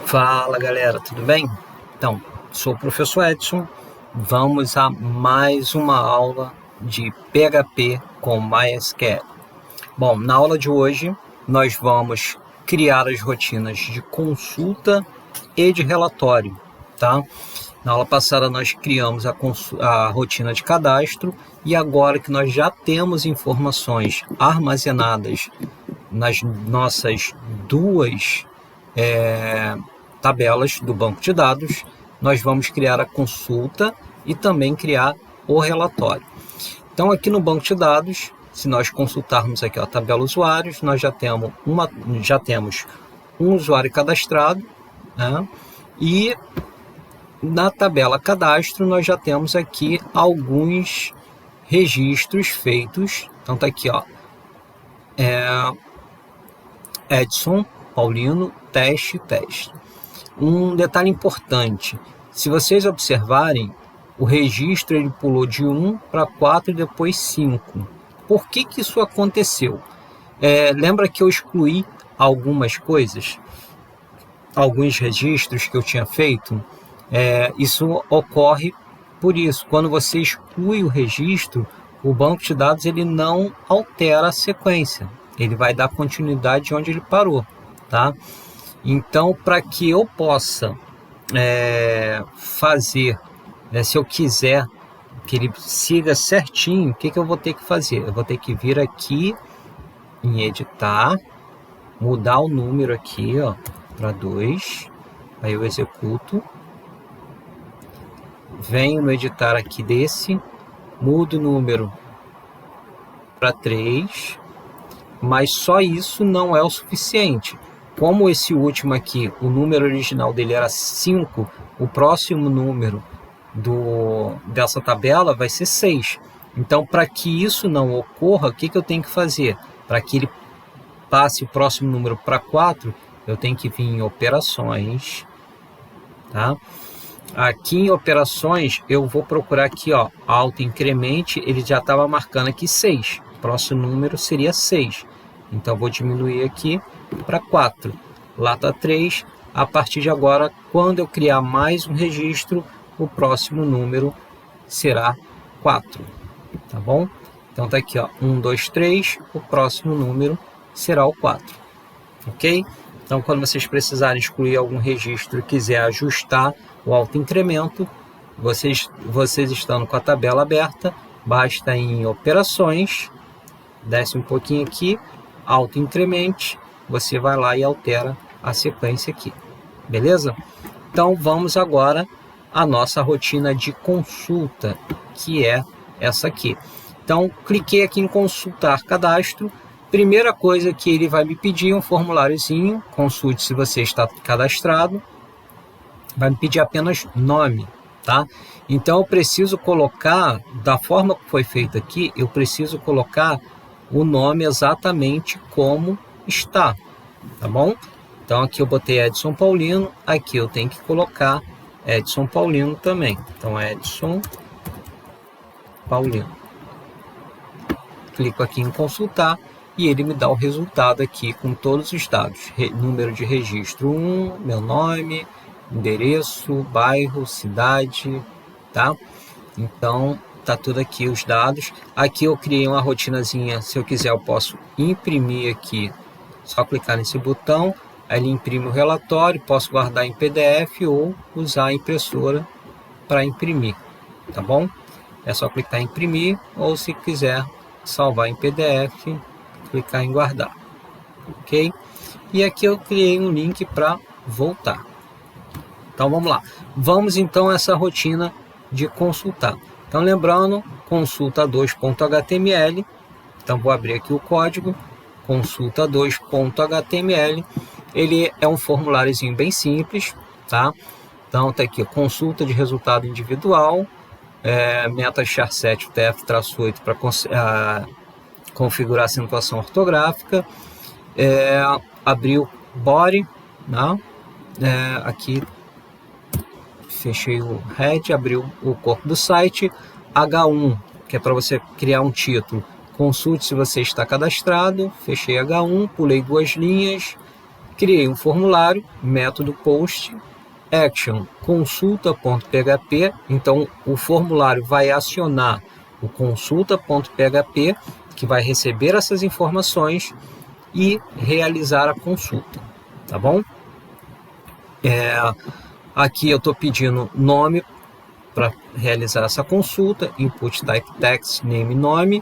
Fala galera, tudo bem? Então, sou o professor Edson, vamos a mais uma aula de PHP com MySQL. Bom, na aula de hoje nós vamos criar as rotinas de consulta e de relatório, tá? Na aula passada nós criamos a rotina de cadastro e agora que nós já temos informações armazenadas nas nossas duas tabelas do banco de dados, nós vamos criar a consulta e também criar o relatório. Então aqui no banco de dados, se nós consultarmos aqui a tabela usuários, nós já temos um usuário cadastrado, né? E na tabela cadastro nós já temos aqui alguns registros feitos. Então tá aqui, ó, Edson Paulino, teste. Um detalhe importante, se vocês observarem, o registro ele pulou de 1 para 4 e depois 5. Por que isso aconteceu? Lembra que eu excluí algumas coisas? Alguns registros que eu tinha feito? Isso ocorre por isso. Quando você exclui o registro, o banco de dados ele não altera a sequência. Ele vai dar continuidade onde ele parou, tá? Então, para que eu possa fazer, se eu quiser que ele siga certinho, o que eu vou ter que fazer? Eu vou ter que vir aqui em editar, mudar o número aqui, para 2, aí eu executo, venho no editar aqui desse, mudo o número para 3, mas só isso não é o suficiente. Como esse último aqui, o número original dele era 5, o próximo número dessa tabela vai ser 6. Então, para que isso não ocorra, o que eu tenho que fazer? Para que ele passe o próximo número para 4, eu tenho que vir em operações, tá? Aqui em operações, eu vou procurar aqui, ó, auto-incremente, ele já estava marcando aqui 6. O próximo número seria 6. Então, eu vou diminuir aqui para 4. Lá está 3. A partir de agora, quando eu criar mais um registro, o próximo número será 4. Tá bom? Então, tá aqui, ó, 1, 2, 3. O próximo número será o 4. Ok? Então, quando vocês precisarem excluir algum registro e quiser ajustar o autoincremento, vocês estando com a tabela aberta, basta ir em operações, desce um pouquinho aqui, autoincremente, você vai lá e altera a sequência aqui, beleza? Então vamos agora à nossa rotina de consulta, que é essa aqui. Então cliquei aqui em consultar cadastro, primeira coisa que ele vai me pedir é um formuláriozinho, consulte se você está cadastrado, vai me pedir apenas nome, tá? Então eu preciso colocar, da forma que foi feito aqui, eu preciso colocar o nome exatamente como está, tá bom? Então aqui eu botei Edson Paulino, aqui eu tenho que colocar Edson Paulino também. Então Edson Paulino. Clico aqui em consultar e ele me dá o resultado aqui com todos os dados. Número de registro 1, meu nome, endereço, bairro, cidade, tá? Então tá tudo aqui os dados. Aqui eu criei uma rotinazinha, se eu quiser eu posso imprimir aqui, só clicar nesse botão, aí ele imprime o relatório, posso guardar em PDF ou usar a impressora para imprimir, tá bom? É só clicar em imprimir ou se quiser salvar em PDF, clicar em guardar, ok? E aqui eu criei um link para voltar. Então vamos lá, vamos então a essa rotina de consultar. Então lembrando, consulta2.html, então vou abrir aqui o código, consulta2.html, ele é um formuláriozinho bem simples, tá? Então tá aqui, consulta de resultado individual, meta char7 tf-8 para configurar a acentuação ortográfica, abrir o body, né? Aqui fechei o head, abriu o corpo do site, H1, que é para você criar um título, consulte se você está cadastrado, fechei H1, pulei 2 linhas, Criei um formulário, método post, action, consulta.php. Então, o formulário vai acionar o consulta.php, que vai receber essas informações e realizar a consulta, tá bom? Aqui eu estou pedindo nome para realizar essa consulta, input type text, name, nome,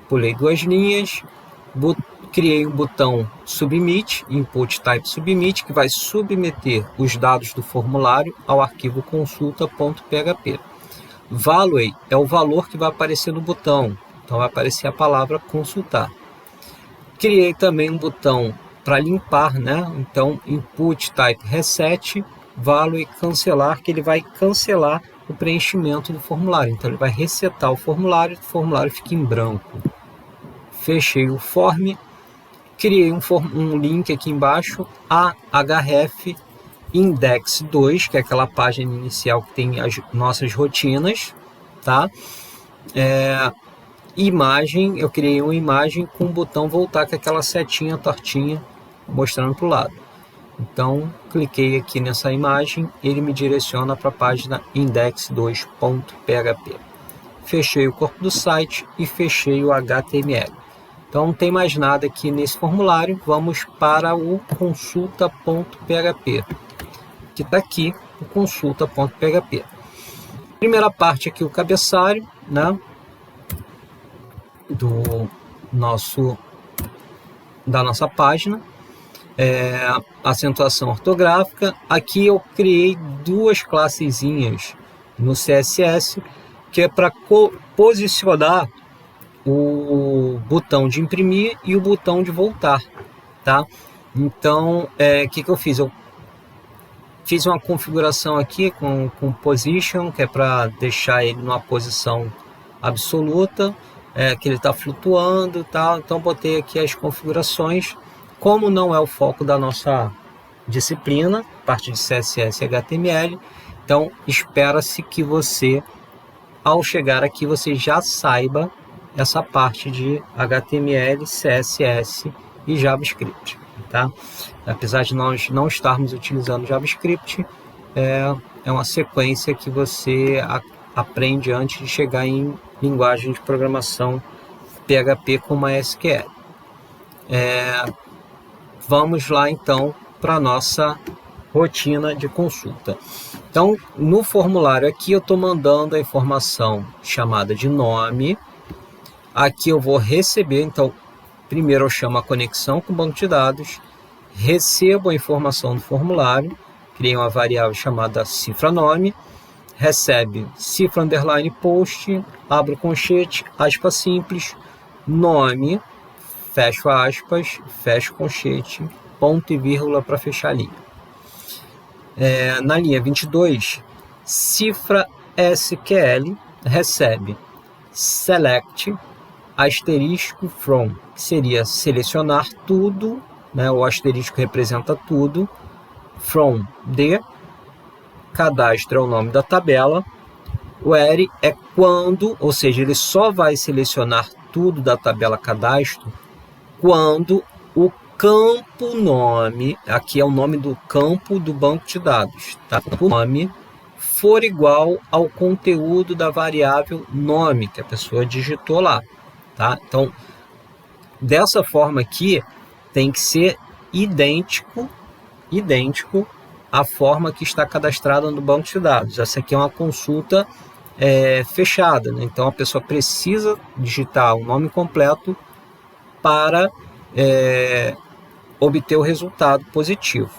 pulei 2 linhas, criei um botão submit, input type submit, que vai submeter os dados do formulário ao arquivo consulta.php. Value é o valor que vai aparecer no botão, então vai aparecer a palavra consultar. Criei também um botão para limpar, né? Então input type reset, value cancelar, que ele vai cancelar o preenchimento do formulário. Então ele vai resetar o formulário fica em branco. Fechei o form, criei um link aqui embaixo, a href index 2, que é aquela página inicial que tem as nossas rotinas, tá? Imagem, eu criei uma imagem com o botão voltar, com aquela setinha tortinha mostrando para o lado. Então, cliquei aqui nessa imagem, ele me direciona para a página index2.php. Fechei o corpo do site e fechei o HTML. Então, não tem mais nada aqui nesse formulário. Vamos para o consulta.php, que está aqui, o consulta.php. Primeira parte aqui, o cabeçalho, né, da nossa página. Acentuação ortográfica. Aqui eu criei 2 classezinhas no CSS, que é para posicionar o botão de imprimir e o botão de voltar, tá? Então, que eu fiz? Eu fiz uma configuração aqui com position, que é para deixar ele numa posição absoluta, que ele está flutuando, tá? Então botei aqui as configurações. Como não é o foco da nossa disciplina, parte de CSS e HTML, então espera-se que você, ao chegar aqui, você já saiba essa parte de HTML, CSS e JavaScript, tá? Apesar de nós não estarmos utilizando JavaScript, é uma sequência que você aprende antes de chegar em linguagem de programação PHP com MySQL. Vamos lá então para a nossa rotina de consulta. Então, no formulário aqui eu estou mandando a informação chamada de nome. Aqui eu vou receber, então, primeiro eu chamo a conexão com o banco de dados, recebo a informação do formulário, criei uma variável chamada cifra nome, recebe cifra underline post, abro conchete, aspas simples, nome, fecho aspas, fecho conchete, ponto e vírgula para fechar a linha. Na linha 22, cifra SQL, recebe select, asterisco from, que seria selecionar tudo, né? O asterisco representa tudo, from de, cadastro é o nome da tabela, where é quando, ou seja, ele só vai selecionar tudo da tabela cadastro quando o campo nome, aqui é o nome do campo do banco de dados, tá? O nome for igual ao conteúdo da variável nome que a pessoa digitou lá, tá? Então, dessa forma aqui, tem que ser idêntico à forma que está cadastrada no banco de dados. Essa aqui é uma consulta fechada, né? Então a pessoa precisa digitar o nome completo para obter o resultado positivo,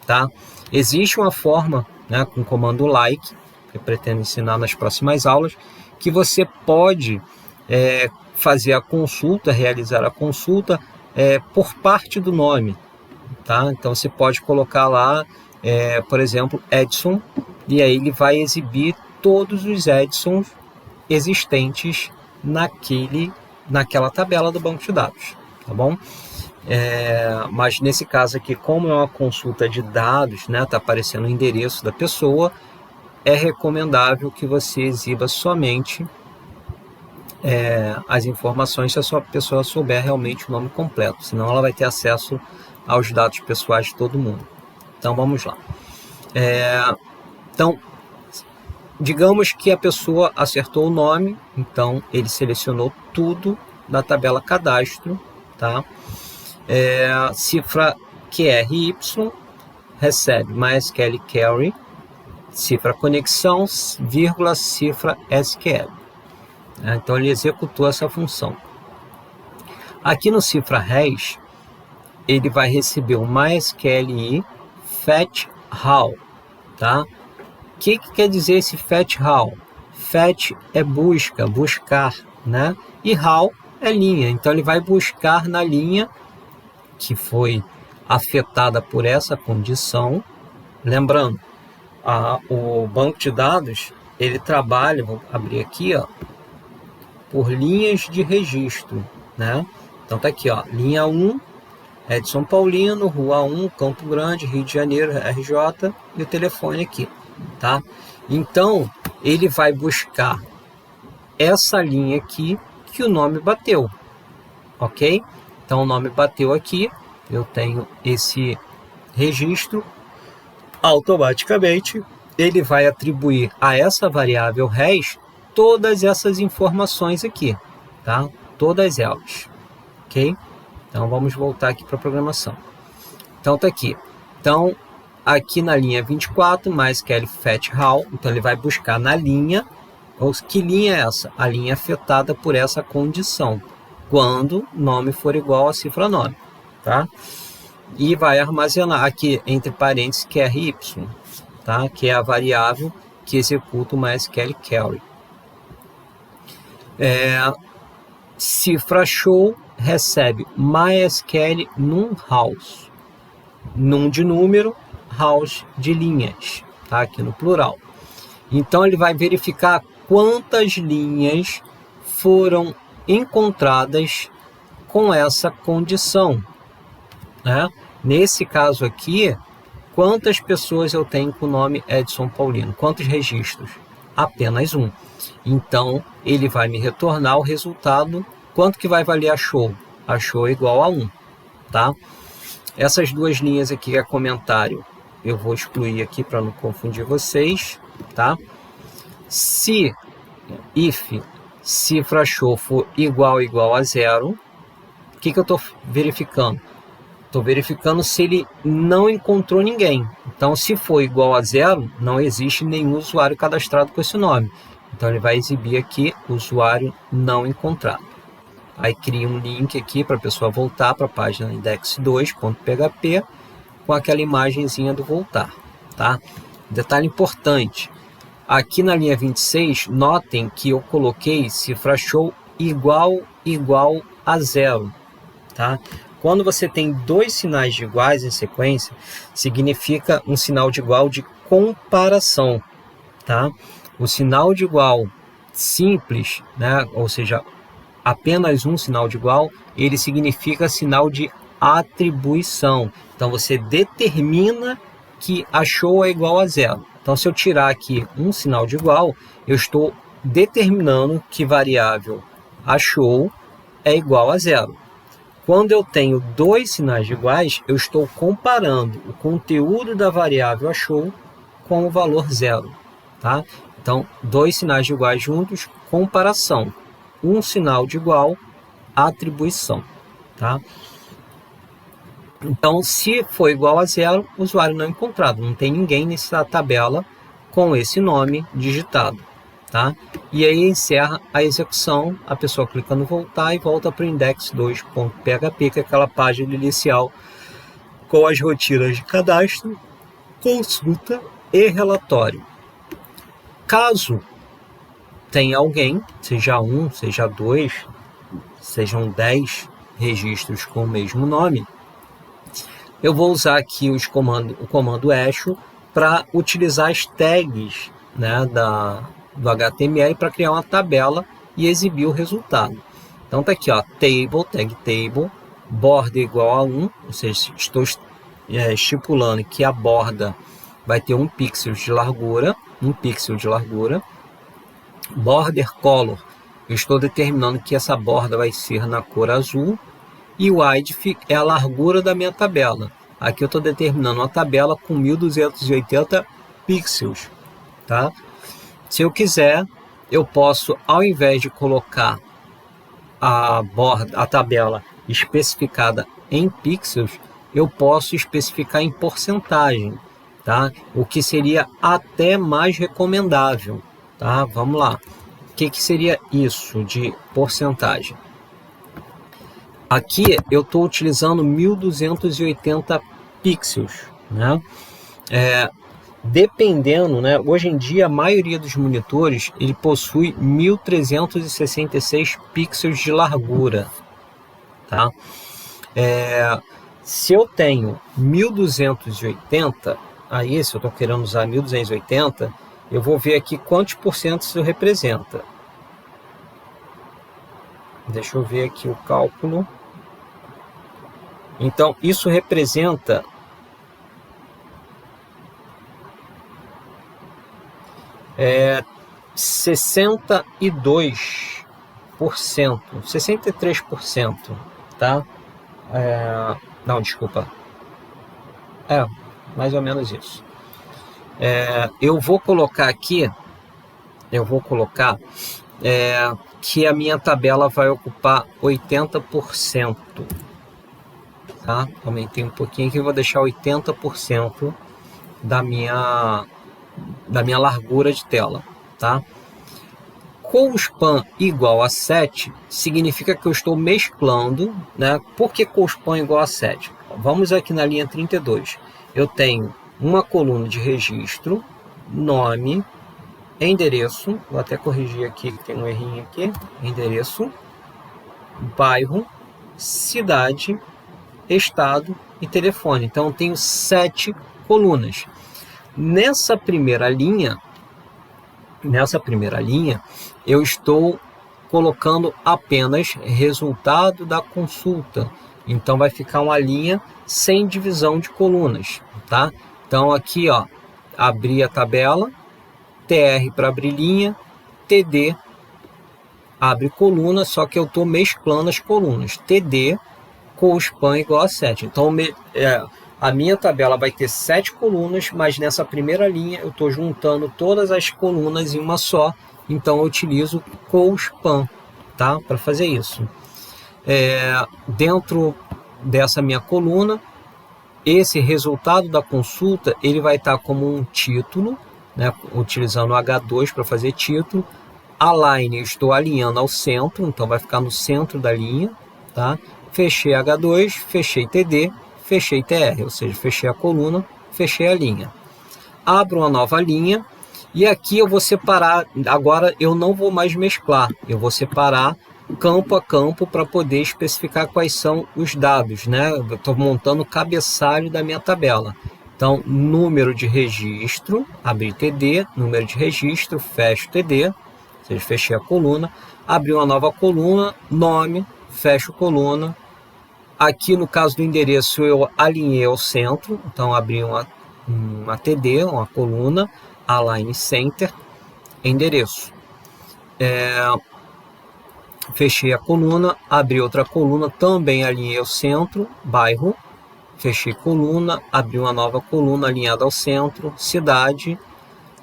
tá? Existe uma forma, né, com o comando like, que eu pretendo ensinar nas próximas aulas, que você pode fazer a consulta, realizar a consulta por parte do nome, tá? Então você pode colocar lá, por exemplo, Edson, e aí ele vai exibir todos os Edsons existentes naquela tabela do banco de dados, tá bom? Mas nesse caso aqui, como é uma consulta de dados, né, tá aparecendo o endereço da pessoa, é recomendável que você exiba somente as informações se a sua pessoa souber realmente o nome completo, senão ela vai ter acesso aos dados pessoais de todo mundo. Então vamos lá. Então, digamos que a pessoa acertou o nome, então ele selecionou tudo da tabela cadastro, tá? Cifra QRY, recebe MySQL Query, cifra conexão, vírgula, cifra SQL. Então ele executou essa função. Aqui no cifra res, ele vai receber o MySQLi fetch how, tá? O que quer dizer esse fetch how? Fetch é busca, buscar, né? E how é linha, então ele vai buscar na linha que foi afetada por essa condição. Lembrando, o banco de dados, ele trabalha, vou abrir aqui, ó, por linhas de registro, né? Então tá aqui, ó, linha 1, Edson Paulino, Rua 1, Campo Grande, Rio de Janeiro, RJ, e o telefone aqui, tá? Então, ele vai buscar essa linha aqui que o nome bateu, ok? Então, o nome bateu aqui, eu tenho esse registro, automaticamente ele vai atribuir a essa variável res todas essas informações aqui, tá? Todas elas, ok? Então, vamos voltar aqui para a programação. Então, tá aqui. Então, aqui na linha 24, MySQL fetch how, então ele vai buscar na linha, que linha é essa? A linha afetada por essa condição, quando nome for igual a cifra nome, tá? E vai armazenar aqui, entre parênteses, QRY, tá? Que é a variável que executa o MySQL Query. Cifra show recebe MySQL num house, num de número, house de linhas, tá? Aqui no plural. Então ele vai verificar quantas linhas foram encontradas com essa condição, né? Nesse caso aqui, quantas pessoas eu tenho com o nome Edson Paulino? Quantos registros? Apenas um. Então, ele vai me retornar o resultado. Quanto que vai valer a show? A show é igual a 1, tá? Essas duas linhas aqui que é comentário, eu vou excluir aqui para não confundir vocês, tá? Se if cifra show for igual a 0, o que eu estou verificando? Estou verificando se ele não encontrou ninguém. Então, se for igual a 0, não existe nenhum usuário cadastrado com esse nome. Então, ele vai exibir aqui usuário não encontrado. Aí, cria um link aqui para a pessoa voltar para a página index2.php com aquela imagenzinha do voltar, tá? Detalhe importante. Aqui na linha 26, notem que eu coloquei cifra show igual a 0, tá? Quando você tem dois sinais de iguais em sequência, significa um sinal de igual de comparação, tá? O sinal de igual simples, né? Ou seja, apenas um sinal de igual, ele significa sinal de atribuição. Então, você determina que a show é igual a 0. Então, se eu tirar aqui um sinal de igual, eu estou determinando que variável a show é igual a 0. Quando eu tenho dois sinais de iguais, eu estou comparando o conteúdo da variável a show com o valor 0, tá? Então, dois sinais de iguais juntos, comparação. Um sinal de igual, atribuição, tá? Então, se for igual a 0, usuário não encontrado. Não tem ninguém nessa tabela com esse nome digitado, tá? E aí encerra a execução, a pessoa clica no voltar e volta para o index2.php, que é aquela página inicial com as rotinas de cadastro, consulta e relatório. Caso tenha alguém, seja um, seja dois, sejam 10 registros com o mesmo nome, eu vou usar aqui o comando echo para utilizar as tags, né, do HTML para criar uma tabela e exibir o resultado. Então tá aqui, ó, table, tag table, borda igual a 1, ou seja, estou estipulando que a borda vai ter 1 pixel de largura, Border color, eu estou determinando que essa borda vai ser na cor azul, e o width é a largura da minha tabela. Aqui eu estou determinando uma tabela com 1280 pixels, tá? Se eu quiser, eu posso, ao invés de colocar a tabela especificada em pixels, eu posso especificar em porcentagem, tá? O que seria até mais recomendável, tá? Vamos lá. O que seria isso de porcentagem? Aqui eu estou utilizando 1280 pixels, né? Dependendo, né? Hoje em dia a maioria dos monitores ele possui 1366 pixels de largura, tá? Se eu tenho 1280, aí se eu estou querendo usar 1280, eu vou ver aqui quantos por cento isso representa. Deixa eu ver aqui o cálculo. Então, isso representa 62%, 63%, tá? Não, desculpa. Mais ou menos isso. Eu vou colocar aqui, que a minha tabela vai ocupar 80%. Tá? Aumentei um pouquinho aqui, eu vou deixar 80% da minha largura de tela, tá? Com o span igual a 7, significa que eu estou mesclando, né? Por que com o span igual a 7? Vamos aqui na linha 32. Eu tenho uma coluna de registro, nome, endereço, vou até corrigir aqui, que tem um errinho aqui, endereço, bairro, cidade, estado e telefone. Então, eu tenho 7 colunas. Nessa primeira linha, eu estou colocando apenas resultado da consulta. Então, vai ficar uma linha sem divisão de colunas, tá? Então, aqui, ó, abrir a tabela, TR para abrir linha, TD abre coluna, só que eu estou mesclando as colunas. TD com o span igual a 7. Então, a minha tabela vai ter 7 colunas, mas nessa primeira linha eu estou juntando todas as colunas em uma só. Então, eu utilizo com span, tá? Para fazer isso. Dentro dessa minha coluna, esse resultado da consulta, ele vai estar como um título, né? Utilizando o H2 para fazer título. A line eu estou alinhando ao centro, então vai ficar no centro da linha, tá? Fechei H2, fechei TD, fechei TR, ou seja, fechei a coluna, fechei a linha. Abro uma nova linha e aqui eu vou separar, agora eu não vou mais mesclar, eu vou separar campo a campo para poder especificar quais são os dados, né? Eu estou montando o cabeçalho da minha tabela. Então, número de registro, abrir TD, número de registro, fecho TD, ou seja, fechei a coluna, abri uma nova coluna, nome, fecho coluna. Aqui no caso do endereço eu alinhei ao centro, então abri uma TD, uma coluna, align center, endereço. Fechei a coluna, abri outra coluna, também alinhei ao centro, bairro, fechei coluna, abri uma nova coluna alinhada ao centro, cidade.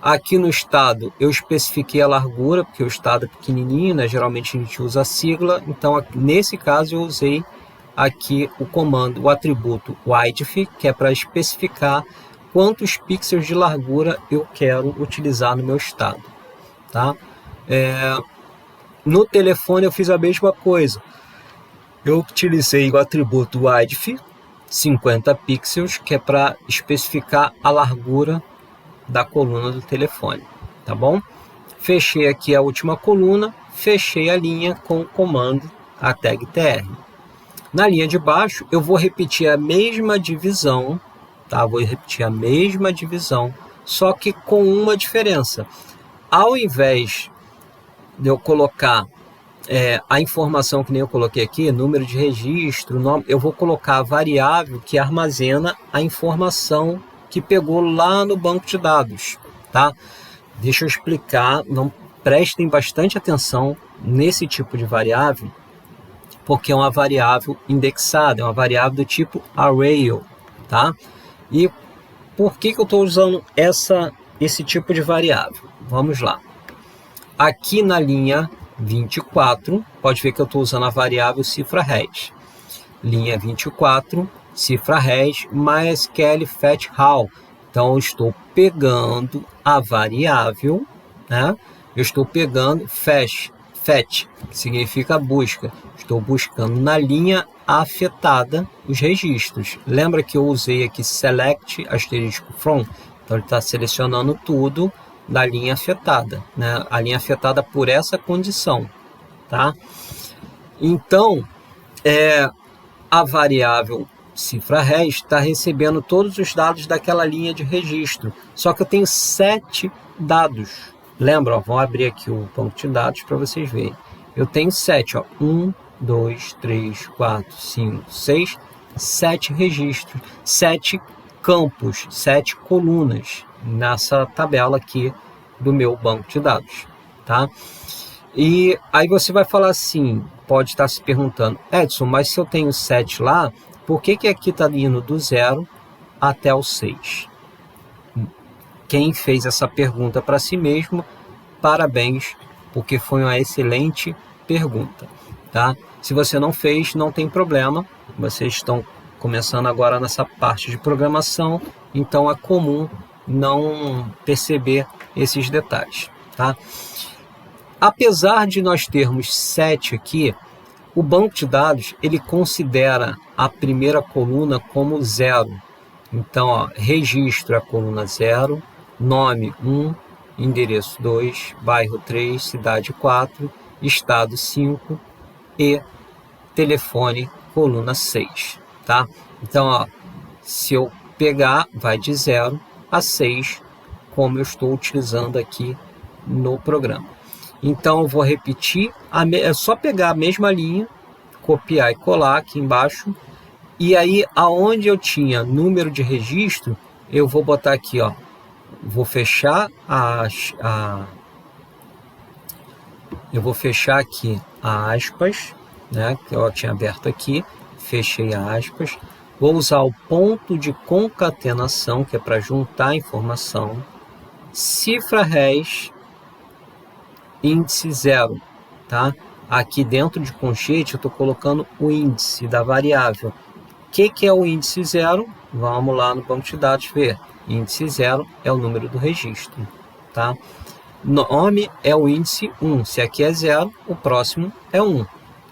Aqui no estado eu especifiquei a largura, porque o estado é pequenininho, né? Geralmente a gente usa a sigla, então nesse caso eu usei aqui o comando, o atributo width, que é para especificar quantos pixels de largura eu quero utilizar no meu estado, tá? No telefone eu fiz a mesma coisa. Eu utilizei o atributo width, 50 pixels, que é para especificar a largura da coluna do telefone, tá bom? Fechei aqui a última coluna, fechei a linha com o comando a tag tr. Na linha de baixo eu vou repetir a mesma divisão, tá? Vou repetir a mesma divisão, só que com uma diferença. Ao invés de eu colocar a informação que nem eu coloquei aqui, número de registro, nome, eu vou colocar a variável que armazena a informação que pegou lá no banco de dados, tá? Deixa eu explicar, prestem bastante atenção nesse tipo de variável, porque é uma variável indexada, é uma variável do tipo array, tá? E por que eu estou usando esse tipo de variável? Vamos lá. Aqui na linha 24, pode ver que eu estou usando a variável cifra hash. Linha 24, cifra hash, MySQL fetch how. Então, eu estou pegando a variável, né? Eu estou pegando fetch, que significa busca. Estou buscando na linha afetada os registros. Lembra que eu usei aqui select asterisco from? Então, ele está selecionando tudo da linha afetada, né? A linha afetada por essa condição, tá? Então, a variável cifra hash está recebendo todos os dados daquela linha de registro. Só que eu tenho 7 dados. Lembra? Ó, vamos abrir aqui o banco de dados para vocês verem. Eu tenho 7. Ó. 1, 2, 3, 4, 5, 6, 7 registros. 7 campos, 7 colunas nessa tabela aqui do meu banco de dados. Tá? E aí você vai falar assim, pode estar se perguntando, Edson, mas se eu tenho 7 lá, por que aqui está indo do 0 até o 6? Quem fez essa pergunta para si mesmo, parabéns, porque foi uma excelente pergunta. Tá? Se você não fez, não tem problema, vocês estão começando agora nessa parte de programação, então é comum não perceber esses detalhes. Tá? Apesar de nós termos 7 aqui, o banco de dados ele considera a primeira coluna como 0. Então, ó, registro é a coluna 0, nome 1, endereço 2, bairro 3, cidade 4, estado 5 e telefone coluna 6. Tá? Então, ó, se eu pegar, vai de 0 a 6, como eu estou utilizando aqui no programa. Então, eu vou repetir, é só pegar a mesma linha, copiar e colar aqui embaixo, e aí, aonde eu tinha número de registro, eu vou botar aqui, ó, vou fechar eu vou fechar aqui a aspas, né, que eu tinha aberto aqui, fechei aspas, vou usar o ponto de concatenação, que é para juntar a informação, cifra hash, índice 0, tá? Aqui dentro de conchete eu estou colocando o índice da variável. O que é o índice 0? Vamos lá no banco de dados ver. Índice 0 é o número do registro, tá? Nome é o índice 1. Se aqui é 0, o próximo é 1.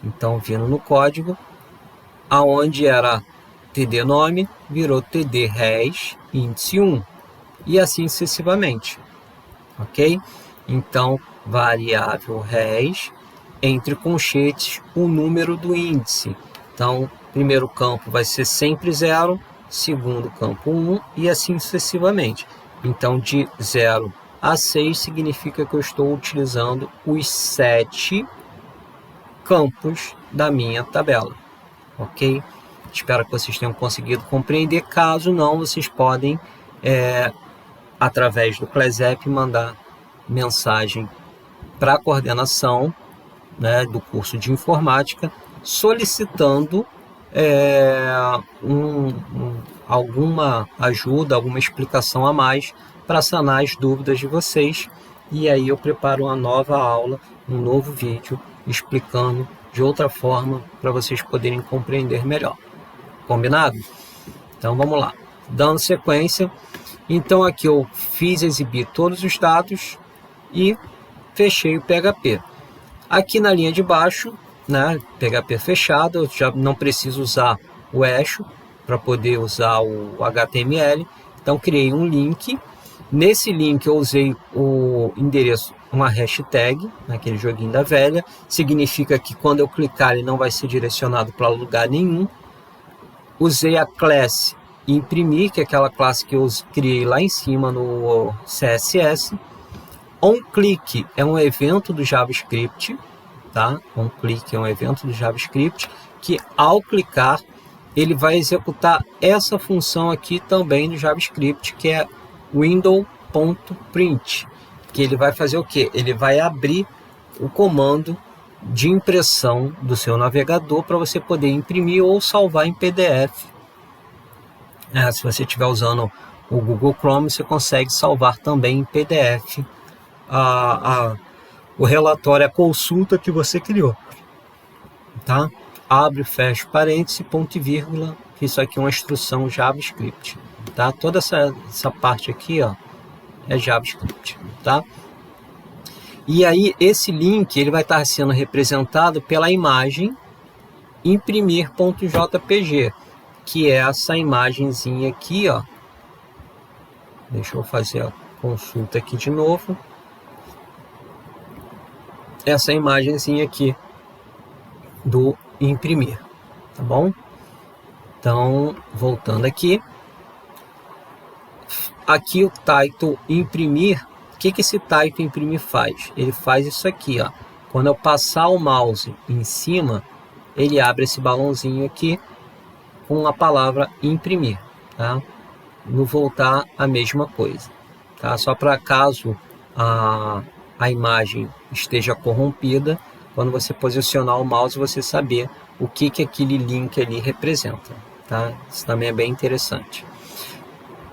Então, vindo no código, aonde era td nome, virou td hash índice 1. E assim sucessivamente, ok? Então, variável hash, entre conchetes, o número do índice. Então, primeiro campo vai ser sempre 0, segundo campo 1 e assim sucessivamente. Então, de 0 a 6 significa que eu estou utilizando os 7 campos da minha tabela, ok? Espero que vocês tenham conseguido compreender. Caso não, vocês podem, através do ClassApp, mandar mensagem para a coordenação, né, do curso de informática, solicitando alguma ajuda, alguma explicação a mais para sanar as dúvidas de vocês. E aí eu preparo uma nova aula, um novo vídeo explicando de outra forma para vocês poderem compreender melhor. Combinado? Então vamos lá. Dando sequência, então aqui eu fiz exibir todos os dados e fechei o PHP. Aqui na linha de baixo, né, PHP fechado, eu já não preciso usar o eixo para poder usar o HTML. Então criei um link. Nesse link eu usei o endereço, uma hashtag, naquele joguinho da velha. Significa que quando eu clicar ele não vai ser direcionado para lugar nenhum. Usei a classe imprimir, que é aquela classe que eu criei lá em cima no CSS. OnClick é um evento do JavaScript, tá? OnClick é um evento do JavaScript que, ao clicar, ele vai executar essa função aqui também do JavaScript, que é window.print, que ele vai fazer o quê? Ele vai abrir o comando de impressão do seu navegador para você poder imprimir ou salvar em PDF. Se você estiver usando o Google Chrome, você consegue salvar também em PDF o relatório, a consulta que você criou. Tá? Abre, fecha parênteses, ponto e vírgula, que isso aqui é uma instrução JavaScript. Tá? Toda essa parte aqui, ó, é JavaScript. Tá? E aí esse link ele vai estar sendo representado pela imagem imprimir.jpg, que é essa imagenzinha aqui, ó. Deixa eu fazer a consulta aqui de novo. Essa imagenzinha aqui do imprimir, tá bom? Então, voltando aqui. Aqui o title imprimir, o que esse title imprimir faz? Ele faz isso aqui, ó. Quando eu passar o mouse em cima, ele abre esse balãozinho aqui com a palavra imprimir, tá? No voltar, a mesma coisa, tá? Só para caso a imagem esteja corrompida, quando você posicionar o mouse, você saber o que aquele link ali representa, tá? Isso também é bem interessante.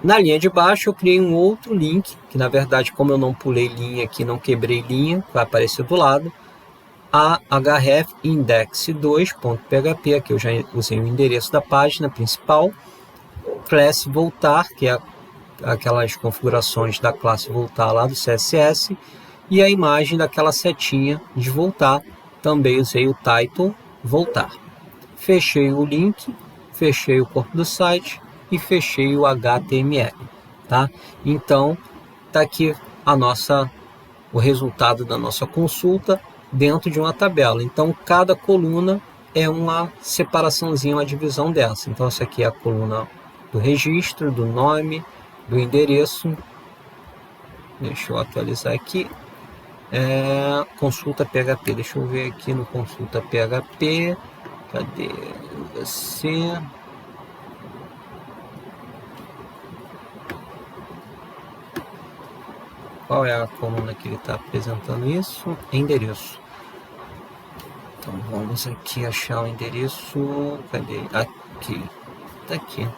Na linha de baixo, eu criei um outro link, que na verdade, como eu não pulei linha aqui, não quebrei linha, vai aparecer do lado, a href index2.php, aqui eu já usei o endereço da página principal, classe voltar, que é aquelas configurações da classe voltar lá do CSS, e a imagem daquela setinha de voltar, também usei o title voltar. Fechei o link, fechei o corpo do site e fechei o HTML, tá? Então, tá aqui o resultado da nossa consulta dentro de uma tabela. Então, cada coluna é uma separaçãozinha, uma divisão dessa. Então, essa aqui é a coluna do registro, do nome, do endereço. Deixa eu atualizar aqui. Consulta PHP. Deixa eu ver aqui no consulta PHP. Cadê você? Qual é a coluna que ele está apresentando isso? Endereço. Então vamos aqui achar o endereço. Cadê? Aqui. Tá aqui.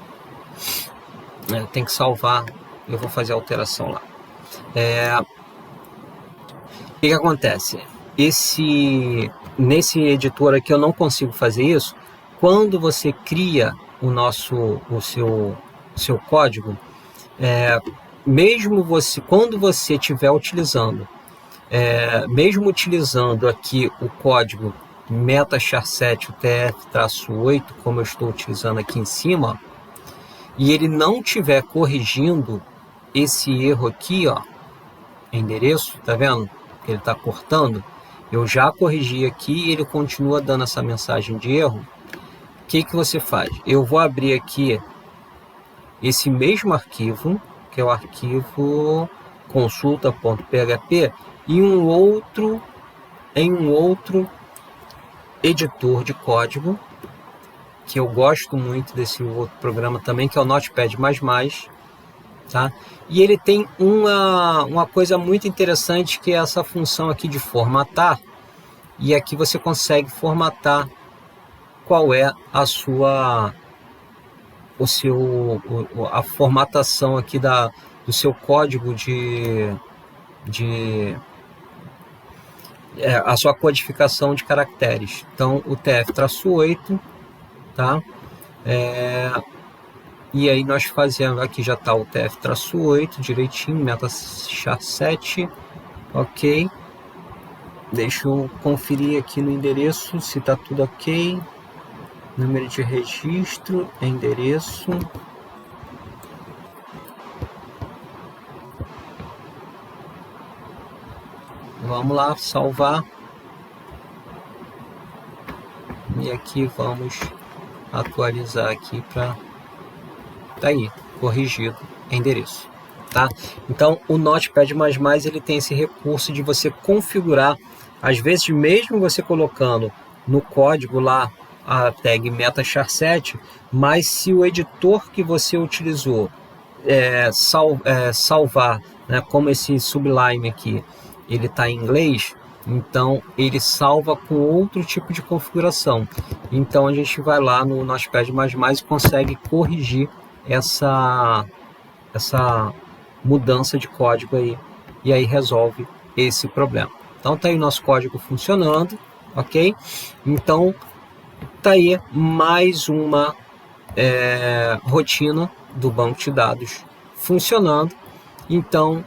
Tem que salvar. Eu vou fazer a alteração lá. O que acontece? Nesse editor aqui eu não consigo fazer isso. Quando você cria o seu código, quando você estiver utilizando, mesmo utilizando aqui o código metachar7 UTF-8, como eu estou utilizando aqui em cima, e ele não estiver corrigindo esse erro aqui, ó, endereço, tá vendo? Ele está cortando. Eu já corrigi aqui e ele continua dando essa mensagem de erro. O que você faz? Eu vou abrir aqui esse mesmo arquivo, que é o arquivo consulta.php, e em um outro editor de código, que eu gosto muito desse outro programa também, que é o Notepad++, tá? E ele tem uma coisa muito interessante, que é essa função aqui de formatar, e aqui você consegue formatar qual é a formatação aqui do seu código a sua codificação de caracteres. Então, o TF-8, tá? E aí nós fazemos, aqui já está o TF-8 direitinho, metachar7, ok. Deixa eu conferir aqui no endereço se está tudo ok. Número de registro, endereço. Vamos lá, salvar. E aqui vamos atualizar aqui para... Tá aí, corrigido endereço, tá? Então, o Notepad++ ele tem esse recurso de você configurar, às vezes mesmo você colocando no código lá a tag metachar7, mas se o editor que você utilizou salvar, né, como esse Sublime aqui, ele está em inglês, Então ele salva com outro tipo de configuração. Então a gente vai lá no Notepad++ e consegue corrigir essa mudança de código aí, e aí resolve esse problema. Então tá aí o nosso código funcionando, ok? Então tá aí mais uma rotina do banco de dados funcionando. Então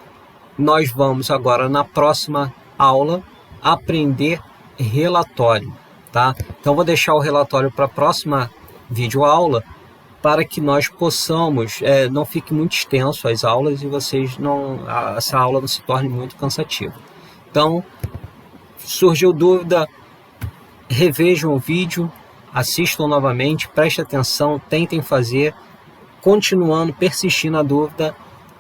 nós vamos agora na próxima aula aprender relatório, tá? Então vou deixar o relatório para a próxima videoaula, para que nós possamos, não fique muito extenso as aulas e vocês essa aula não se torne muito cansativa. Então, surgiu dúvida, revejam o vídeo, assistam novamente, prestem atenção, tentem fazer, continuando, persistindo a dúvida,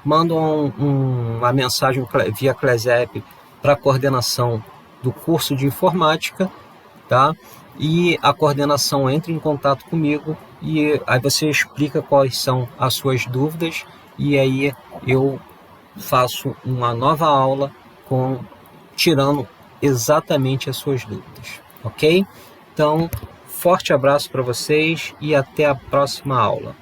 mandam uma mensagem via Clesep para a coordenação do curso de informática, tá? E a coordenação entra em contato comigo e aí você explica quais são as suas dúvidas e aí eu faço uma nova aula tirando exatamente as suas dúvidas, ok? Então, forte abraço para vocês e até a próxima aula.